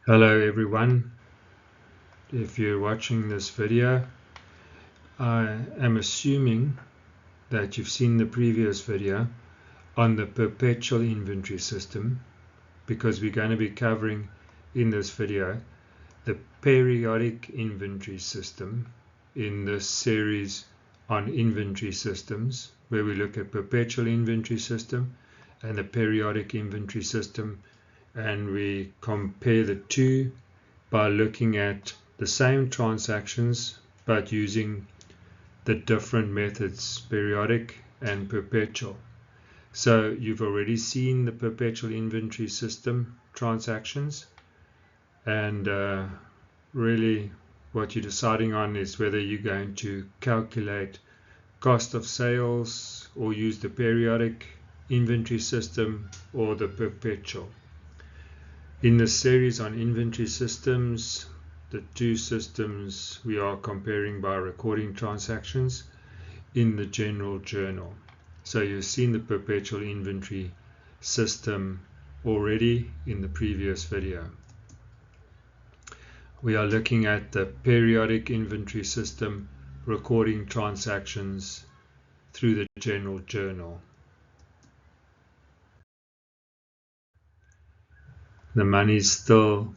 Hello everyone, if you're watching this video, I am assuming that you've seen the previous video on the perpetual inventory system, because we're going to be covering in this video the periodic inventory system in this series on inventory systems, where we look at perpetual inventory system and the periodic inventory system, and we compare the two by looking at the same transactions but using the different methods, periodic and perpetual. So you've already seen the perpetual inventory system transactions, and really what you're deciding on is whether you're going to calculate cost of sales or use the periodic inventory system or the perpetual. In this series on inventory systems, the two systems we are comparing by recording transactions in the general journal. So you've seen the perpetual inventory system already in the previous video. We are looking at the periodic inventory system recording transactions through the general journal. The money's still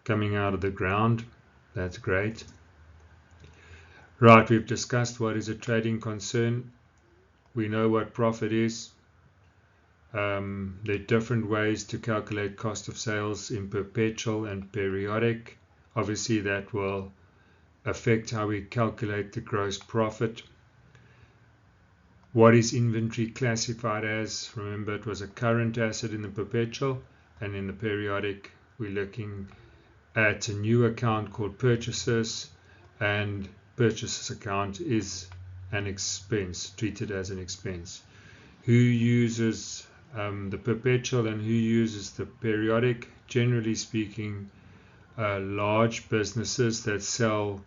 coming out of the ground. That's great. Right, we've discussed what is a trading concern. We know what profit is. There are different ways to calculate cost of sales in perpetual and periodic. Obviously, that will affect how we calculate the gross profit. What is inventory classified as? Remember, it was a current asset in the perpetual, and in the periodic, we're looking at a new account called purchases, and purchases account is an expense, treated as an expense. Who uses the perpetual and who uses the periodic? Generally speaking, large businesses that sell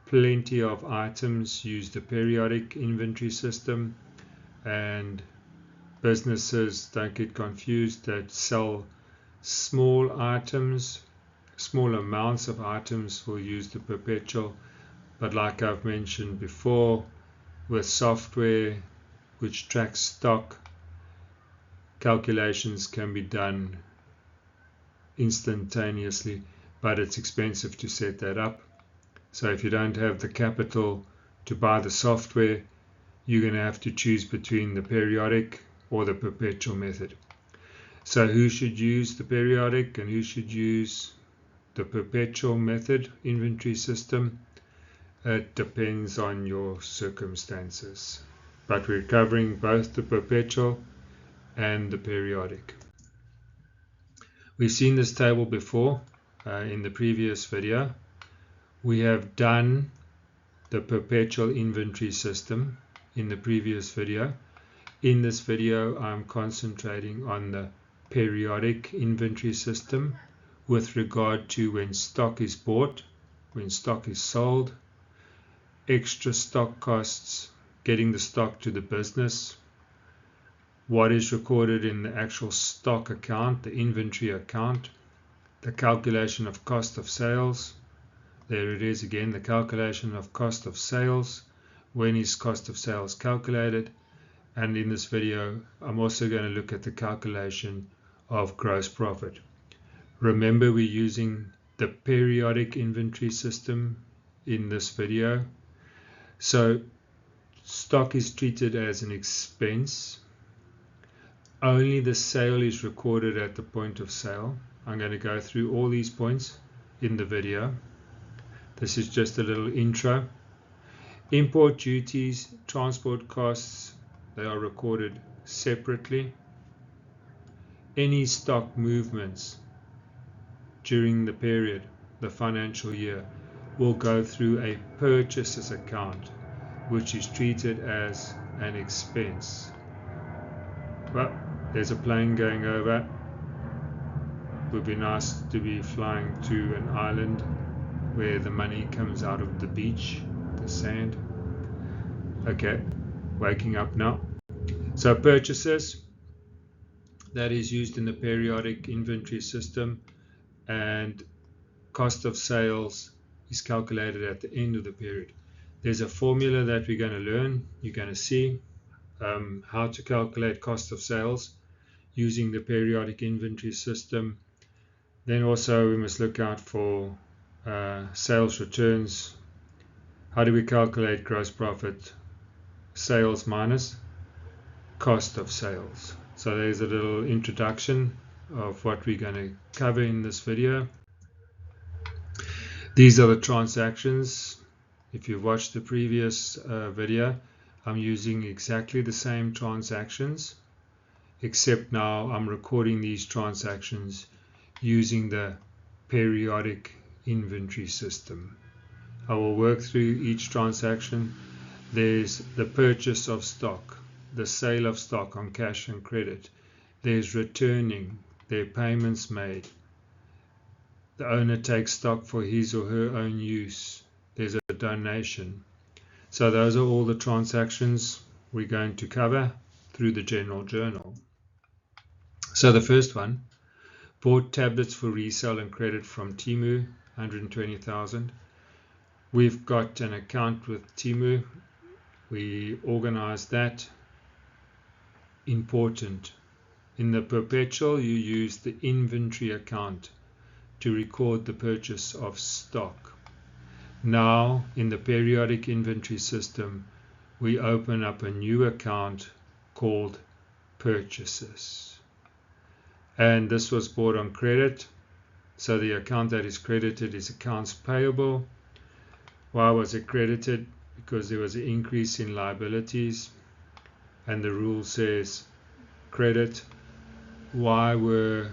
plenty of items use the periodic inventory system, and businesses, don't get confused, that sell small items, small amounts of items, will use the perpetual. But like I've mentioned before, with software which tracks stock, calculations can be done instantaneously, but it's expensive to set that up. So if you don't have the capital to buy the software, you're going to have to choose between the periodic or the perpetual method. So who should use the periodic and who should use the perpetual method inventory system? It depends on your circumstances, but we're covering both the perpetual and the periodic. We've seen this table before in the previous video. We have done the perpetual inventory system in the previous video. In this video, I'm concentrating on the periodic inventory system with regard to when stock is bought, when stock is sold, extra stock costs, getting the stock to the business, what is recorded in the actual stock account, the inventory account, the calculation of cost of sales. There it is again, the calculation of cost of sales. When is cost of sales calculated? And in this video, I'm also going to look at the calculation of gross profit. Remember, we're using the periodic inventory system in this video. So stock is treated as an expense. Only the sale is recorded at the point of sale. I'm going to go through all these points in the video. This is just a little intro. Import duties, transport costs, they are recorded separately. Any stock movements during the period, the financial year, will go through a purchases account, which is treated as an expense. Well, there's a plane going over. It would be nice to be flying to an island where the money comes out of the beach, the sand. Okay, waking up now. So purchases, that is used in the periodic inventory system, and cost of sales is calculated at the end of the period. There's a formula that we're going to learn. You're going to see how to calculate cost of sales using the periodic inventory system. Then also we must look out for sales returns. How do we calculate gross profit? Sales minus cost of sales. So there's a little introduction of what we're going to cover in this video. These are the transactions. If you've watched the previous video, I'm using exactly the same transactions, except now I'm recording these transactions using the periodic inventory system. I will work through each transaction. There's the purchase of stock, the sale of stock on cash and credit. There's returning, there are payments made. The owner takes stock for his or her own use. There's a donation. So those are all the transactions we're going to cover through the general journal. So the first one, bought tablets for resale and credit from Temu, 120,000. We've got an account with Temu. We organized that. Important. In the perpetual, you use the inventory account to record the purchase of stock. Now, in the periodic inventory system, we open up a new account called purchases. And this was bought on credit. So the account that is credited is accounts payable. Why was it credited? Because there was an increase in liabilities, and the rule says credit. Why was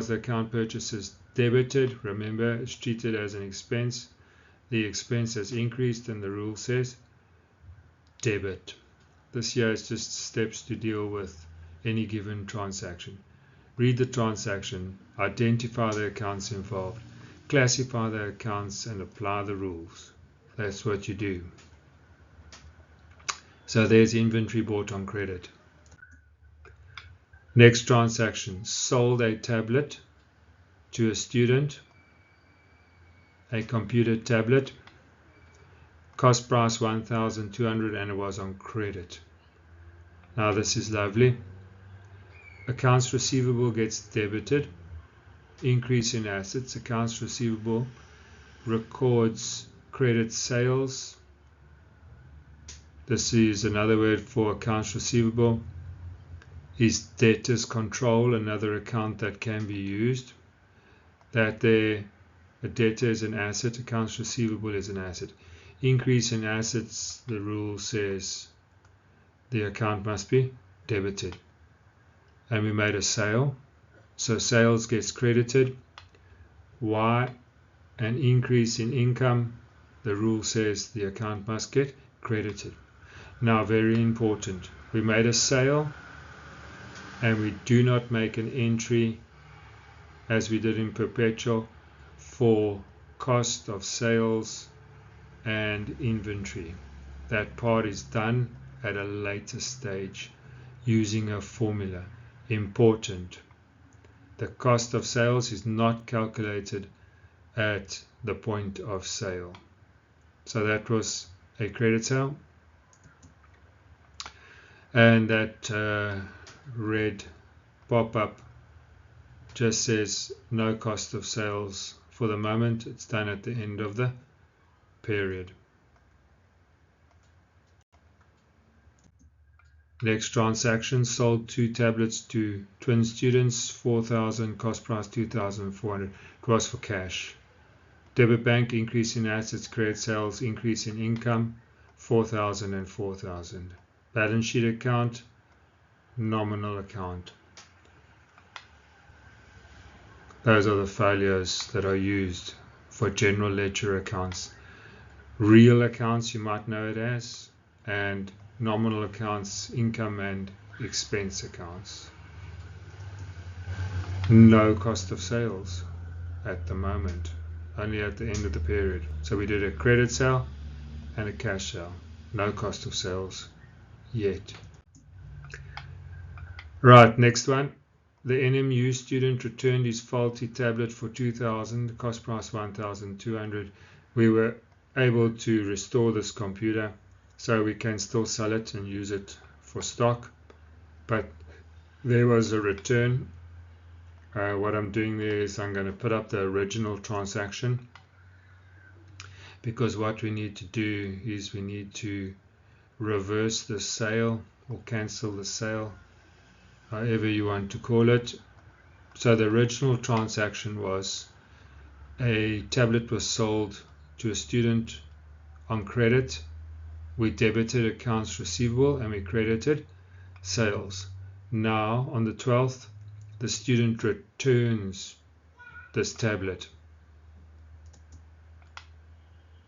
the account purchases debited? Remember, it's treated as an expense. The expense has increased and the rule says debit. This here is just steps to deal with any given transaction. Read the transaction, identify the accounts involved, classify the accounts and apply the rules. That's what you do. So there's inventory bought on credit. Next transaction, sold a tablet to a student, a computer tablet, cost price 1,200 and it was on credit. Now this is lovely. Accounts receivable gets debited. Increase in assets. Accounts receivable records credit sales. This is another word for accounts receivable. Is debtors control another account that can be used? That there, a debtor is an asset, accounts receivable is an asset. Increase in assets, the rule says the account must be debited. And we made a sale, so sales gets credited. Why? An increase in income, the rule says the account must get credited. Now, very important, we made a sale and we do not make an entry as we did in perpetual for cost of sales and inventory. That part is done at a later stage using a formula. Important. The cost of sales is not calculated at the point of sale. So that was a credit sale. And that red pop-up just says no cost of sales for the moment. It's done at the end of the period. Next transaction, sold 2 tablets to twin students, 4,000, cost price 2,400. It was for cash. Debit bank, increase in assets, credit sales, increase in income, 4,000 and 4,000. Balance sheet account, nominal account. Those are the folios that are used for general ledger accounts. Real accounts, you might know it as, and nominal accounts, income and expense accounts. No cost of sales at the moment, only at the end of the period. So we did a credit sale and a cash sale. No cost of sales yet. Right, next one. the NMU student returned his faulty tablet for 2,000, cost price 1,200. We were able to restore this computer, so we can still sell it and use it for stock, but there was a return. What I'm doing there is I'm going to put up the original transaction, because what we need to do is we need to reverse the sale or cancel the sale, however you want to call it. So the original transaction was a tablet was sold to a student on credit. We debited accounts receivable and we credited sales. Now on the 12th, the student returns this tablet.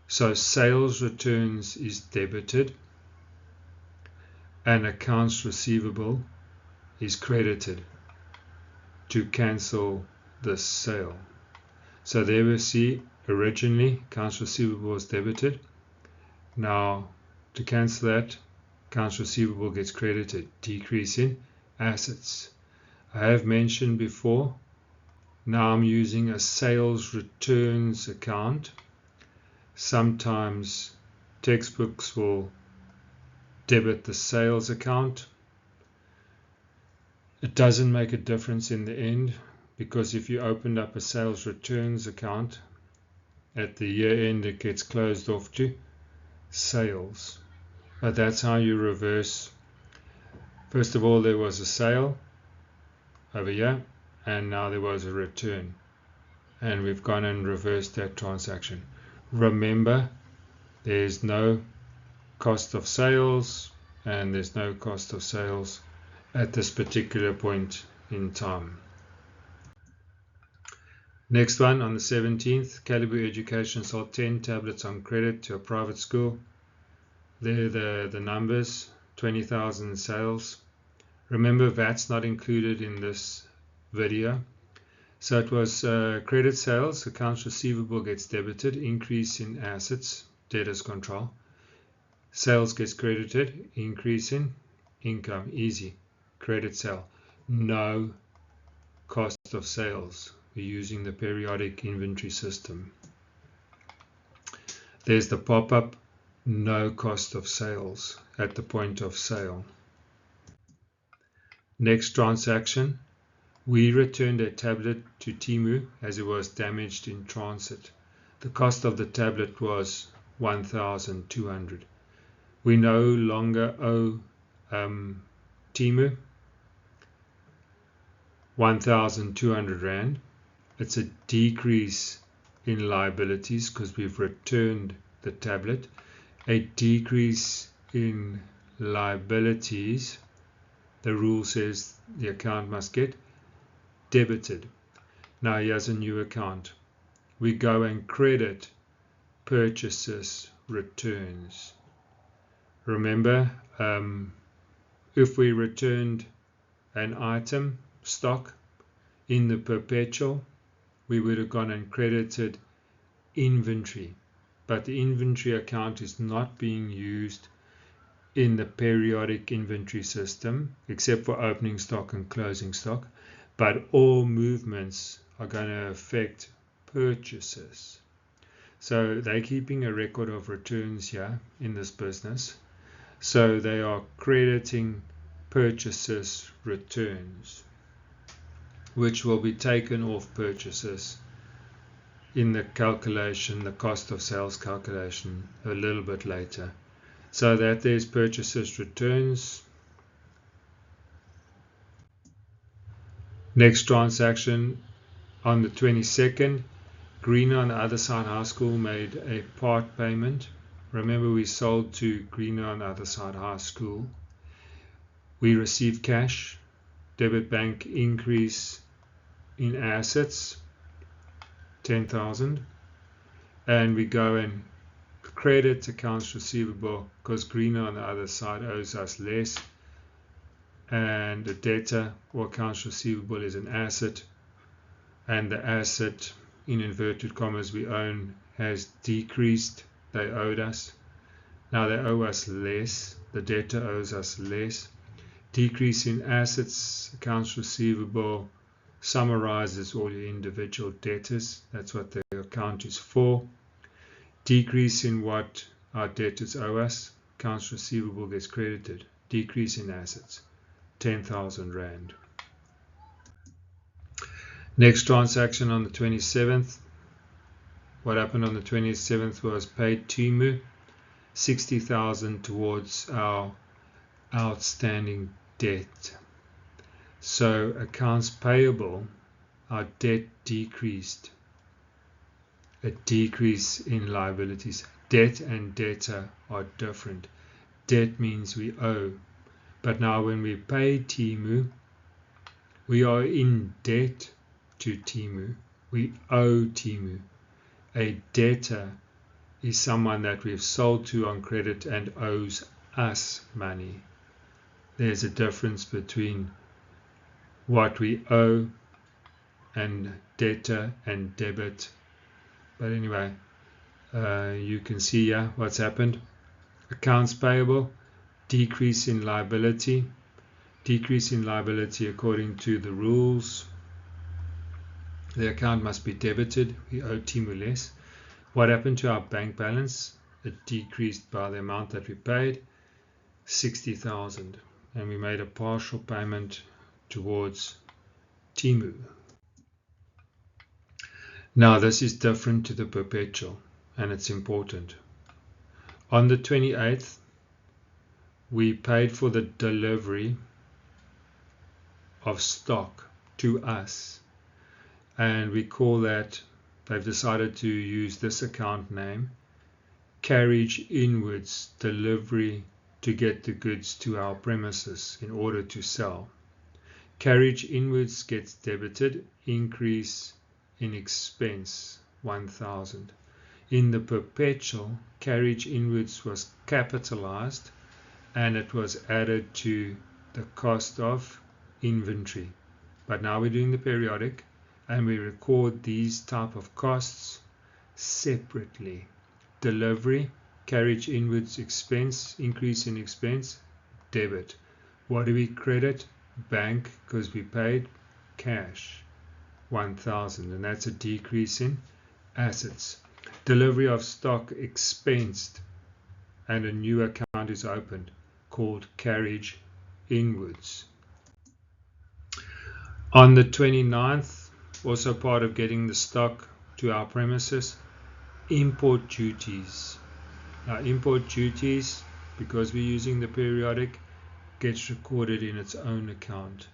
So sales returns is debited and accounts receivable is credited to cancel the sale. So there we see originally accounts receivable was debited. Now to cancel that, accounts receivable gets credited, decrease in assets. I have mentioned before, now I'm using a sales returns account. Sometimes textbooks will debit the sales account. It doesn't make a difference in the end, because if you opened up a sales returns account, at the year end it gets closed off to sales. But that's how you reverse. First of all, there was a sale over here, and now there was a return, and we've gone and reversed that transaction. Remember, there's no cost of sales and there's no cost of sales at this particular point in time. Next one, on the 17th, Calibre Education sold 10 tablets on credit to a private school. There are the numbers, 20,000 sales. Remember, VAT's not included in this video. So it was credit sales, accounts receivable gets debited, increase in assets, debtors control. Sales gets credited, increase in income, easy. Credit sale, no cost of sales. We're using the periodic inventory system. There's the pop-up, no cost of sales at the point of sale. Next transaction, we returned a tablet to Temu as it was damaged in transit. The cost of the tablet was 1,200. We no longer owe Temu 1,200 Rand. It's a decrease in liabilities because we've returned the tablet. A decrease in liabilities, the rule says the account must get debited. Now here's a new account. We go and credit purchases returns. Remember, if we returned an item, stock, in the perpetual, we would have gone and credited inventory. But the inventory account is not being used in the periodic inventory system, except for opening stock and closing stock. But all movements are going to affect purchases. So they're keeping a record of returns here in this business. So they are crediting purchases returns, which will be taken off purchases in the calculation, the cost of sales calculation, a little bit later. So that there's purchases returns. Next transaction, on the 22nd, Greener on the Other Side High School made a part payment. Remember, we sold to Greener on the Other Side High School. We received cash, debit bank increase in assets, 10,000, and we go and credit accounts receivable because Greener on the other side owes us less, and the debtor or accounts receivable is an asset, and the asset in inverted commas we own has decreased. They owed us, now they owe us less, the debtor owes us less. Decrease in assets, accounts receivable, summarizes all your individual debtors. That's what the account is for. Decrease in what our debtors owe us, accounts receivable gets credited. Decrease in assets, 10,000 Rand. Next transaction on the 27th. What happened on the 27th was paid Temu 60,000 towards our outstanding debt. So accounts payable, our debt decreased. A decrease in liabilities. Debt and debtor are different. Debt means we owe. But now when we pay Temu, we are in debt to Temu. We owe Temu. A debtor is someone that we've sold to on credit and owes us money. There's a difference between what we owe and debtor and debit. But anyway, you can see here what's happened. Accounts payable, decrease in liability. Decrease in liability according to the rules. The account must be debited. We owe Temu less. What happened to our bank balance? It decreased by the amount that we paid, 60,000. And we made a partial payment towards Temu. Now this is different to the perpetual, and it's important. On the 28th, we paid for the delivery of stock to us, and we call that, they've decided to use this account name, carriage inwards delivery to get the goods to our premises in order to sell. Carriage inwards gets debited, increase in expense 1,000. In the perpetual, carriage inwards was capitalized and it was added to the cost of inventory. But now we're doing the periodic and we record these type of costs separately. Delivery, carriage inwards expense, increase in expense, debit. What do we credit? Bank, because we paid cash, 1,000, and that's a decrease in assets. Delivery of stock expensed and a new account is opened called carriage inwards. On the 29th, also part of getting the stock to our premises, import duties. Now import duties, because we're using the periodic, gets recorded in its own account.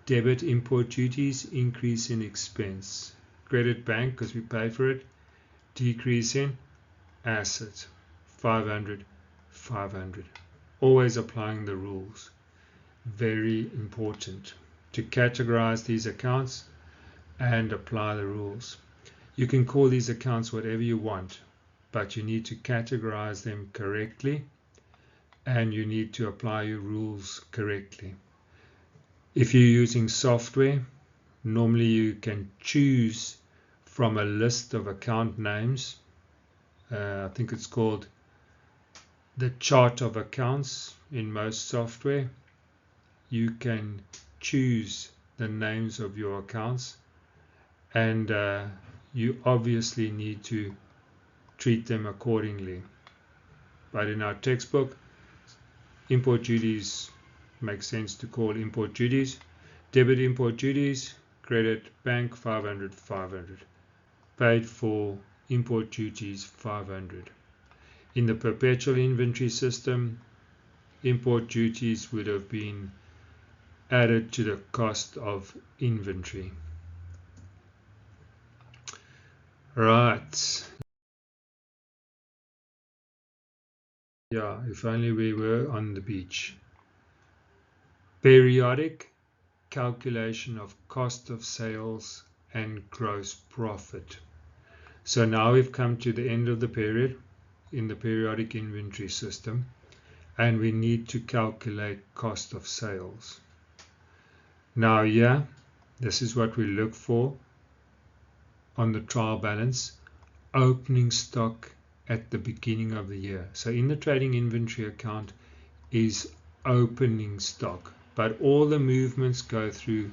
Debit import duties, increase in expense. Credit bank, because we pay for it, decrease in asset, 500, 500. Always applying the rules. Very important to categorize these accounts and apply the rules. You can call these accounts whatever you want, but you need to categorize them correctly and you need to apply your rules correctly. If you're using software, normally you can choose from a list of account names. I think it's called the chart of accounts in most software. You can choose the names of your accounts and you obviously need to treat them accordingly. But in our textbook, import duties makes sense to call import duties. Debit import duties, credit bank 500, 500. Paid for import duties 500. In the perpetual inventory system, import duties would have been added to the cost of inventory. Right. Yeah, if only we were on the beach. Periodic calculation of cost of sales and gross profit. So now we've come to the end of the period in the periodic inventory system and we need to calculate cost of sales. Now yeah, this is what we look for on the trial balance, opening stock at the beginning of the year. So in the trading inventory account is opening stock. but all the movements go through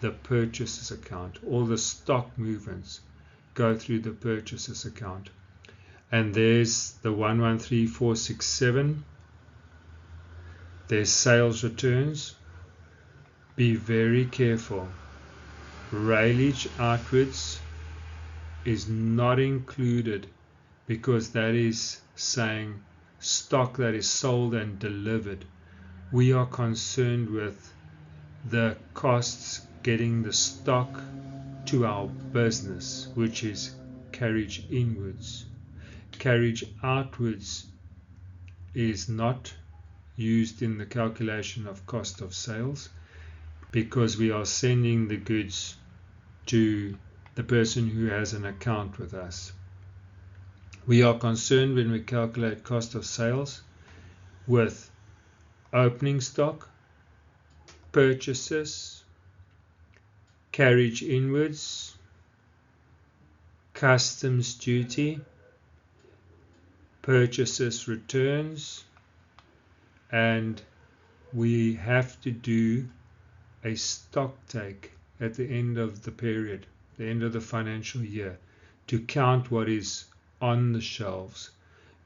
the purchases account. All the stock movements go through the purchases account. And there's the 113467. There's sales returns. Be very careful. Railage outwards is not included because that is saying stock that is sold and delivered. We are concerned with the costs getting the stock to our business, which is carriage inwards. Carriage outwards is not used in the calculation of cost of sales because we are sending the goods to the person who has an account with us. We are concerned when we calculate cost of sales with opening stock, purchases, carriage inwards, customs duty, purchases returns, and we have to do a stock take at the end of the period, the end of the financial year, to count what is on the shelves,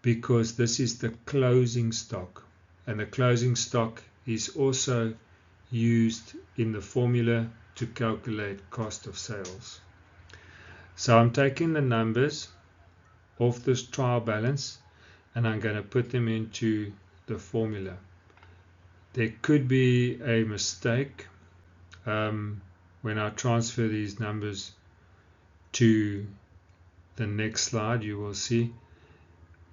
because this is the closing stock, and the closing stock is also used in the formula to calculate cost of sales. So I'm taking the numbers off this trial balance and I'm going to put them into the formula. There could be a mistake when I transfer these numbers to the next slide, you will see.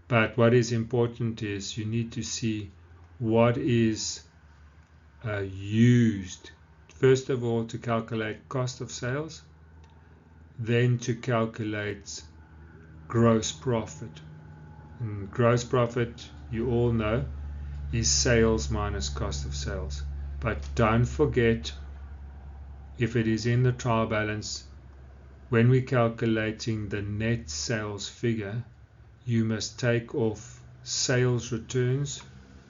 But what is important is you need to see what is used, first of all, to calculate cost of sales, then to calculate gross profit. And gross profit, you all know, is sales minus cost of sales. But don't forget, if it is in the trial balance, when we're calculating the net sales figure, you must take off sales returns,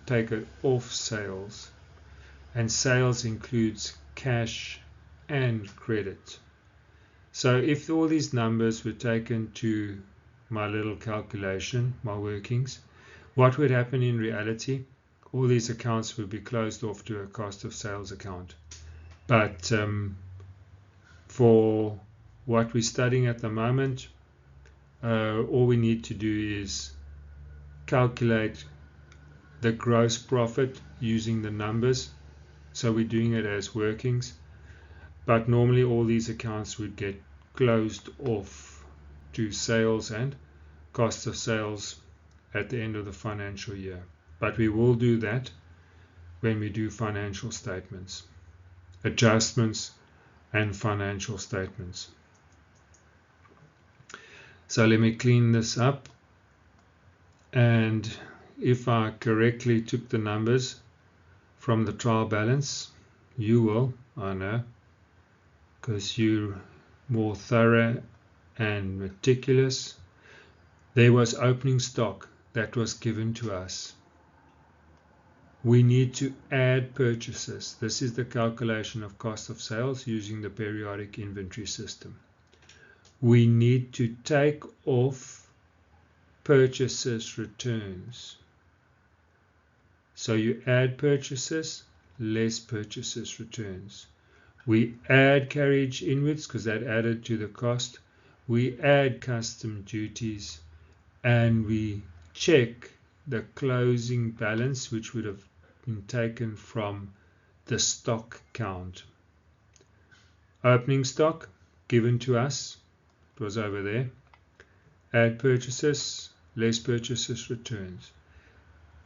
take it off sales. And sales includes cash and credit. So if all these numbers were taken to my little calculation, my workings, what would happen in reality? All these accounts would be closed off to a cost of sales account. But for what we're studying at the moment, all we need to do is calculate the gross profit using the numbers. So we're doing it as workings. But normally all these accounts would get closed off to sales and cost of sales at the end of the financial year. But we will do that when we do financial statements, adjustments and financial statements. So let me clean this up, and if I correctly took the numbers from the trial balance, you will, I know, because you're more thorough and meticulous. There was opening stock that was given to us. We need to add purchases. This is the calculation of cost of sales using the periodic inventory system. We need to take off purchases returns. So you add purchases, less purchases returns. We add carriage inwards because that added to the cost. We add custom duties, and we check the closing balance, which would have been taken from the stock count. Opening stock given to us, it was over there. Add purchases, less purchases returns.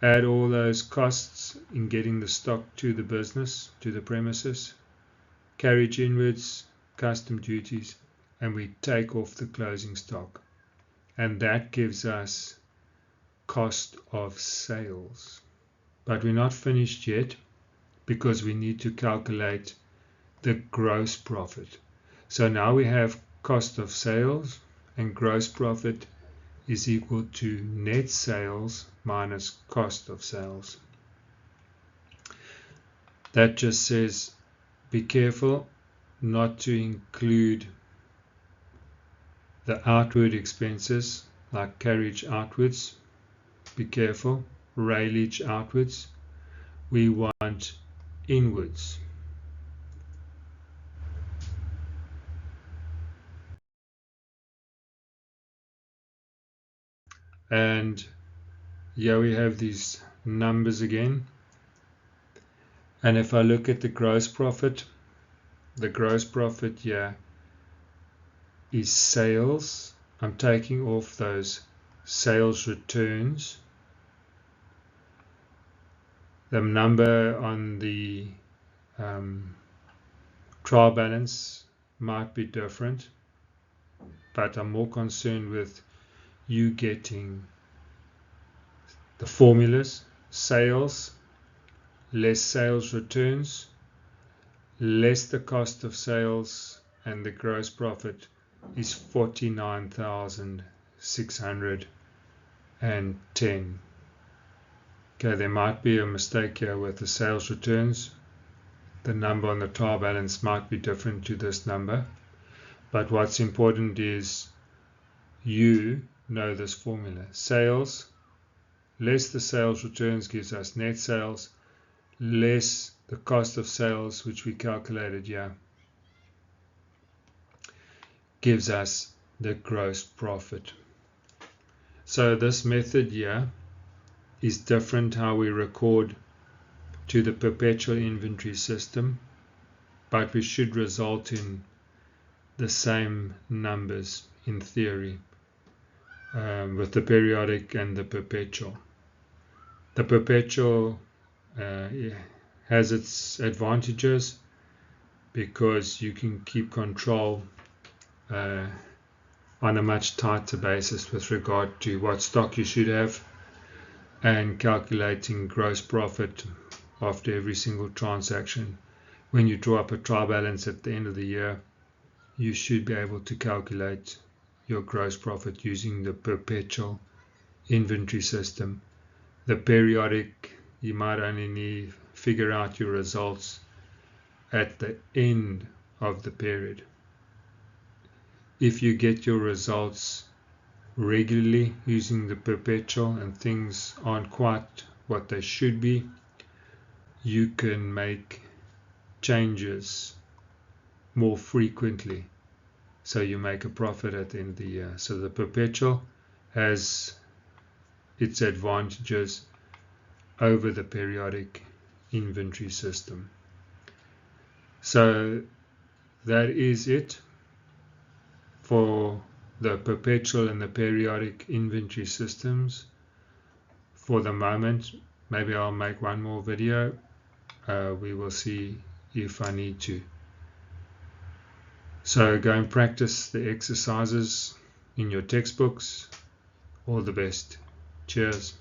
Add all those costs in getting the stock to the business, to the premises, carriage inwards, custom duties, and we take off the closing stock. And that gives us cost of sales. But we're not finished yet because we need to calculate the gross profit. So now we have cost of sales, and gross profit is equal to net sales minus cost of sales. That just says be careful not to include the outward expenses like carriage outwards. Be careful, railage outwards. We want inwards. And here we have these numbers again. And if I look at the gross profit here is sales. I'm taking off those sales returns. The number on the trial balance might be different, but I'm more concerned with you getting the formulas: sales less sales returns less the cost of sales, and the gross profit is 49,610. Okay, there might be a mistake here with the sales returns. The number on the trial balance might be different to this number, but what's important is you know this formula. Sales less the sales returns gives us net sales less the cost of sales, which we calculated here, gives us the gross profit. So this method here is different how we record to the perpetual inventory system, but we should result in the same numbers in theory with the periodic and the perpetual. The perpetual has its advantages because you can keep control on a much tighter basis with regard to what stock you should have and calculating gross profit after every single transaction. When you draw up a trial balance at the end of the year, you should be able to calculate your gross profit using the perpetual inventory system. The periodic, you might only figure out your results at the end of the period. If you get your results regularly using the perpetual and things aren't quite what they should be, you can make changes more frequently, so you make a profit at the end of the year. So the perpetual has its advantages over the periodic inventory system. So that is it for the perpetual and the periodic inventory systems for the moment. Maybe I'll make one more video. We will see if I need to. So go and practice the exercises in your textbooks. All the best. Cheers.